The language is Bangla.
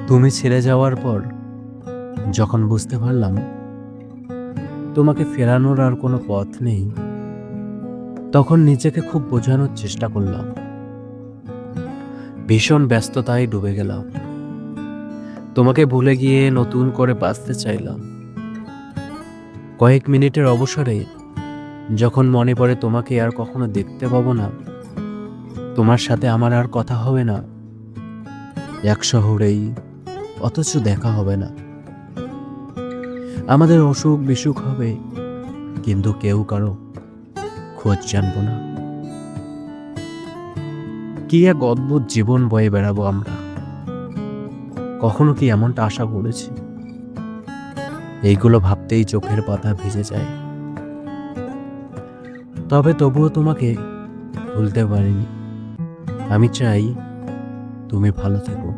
তুমি ছেড়ে যাওয়ার পর যখন বুঝতে পারলাম তোমাকে ফেরানোর আর কোনো পথ নেই, তখন নিজেকে খুব বোঝানোর চেষ্টা করলাম। ভীষণ ব্যস্ততায় ডুবে গেলাম। তোমাকে ভুলে গিয়ে নতুন করে বাঁচতে চাইলাম। কয়েক মিনিটের অবসরে যখন মনে পড়ে তোমাকে আর কখনো দেখতে পাবো না, তোমার সাথে আমার আর কথা হবে না, এক শহরেই, অথচ দেখা হবে না। আমাদের অসুখ বিসুখ হবে, কিন্তু কেউ কারো খোঁজ জানবো না। কি এক অদ্ভুত জীবন বয়ে বেড়াবো আমরা। কখনো কি এমনটা আশা করেছি? এইগুলো ভাবতেই চোখের পাতা ভিজে যায়। তবে তবুও তোমাকে ভুলতে পারিনি। আমি চাই তুমি ভালো থেকো।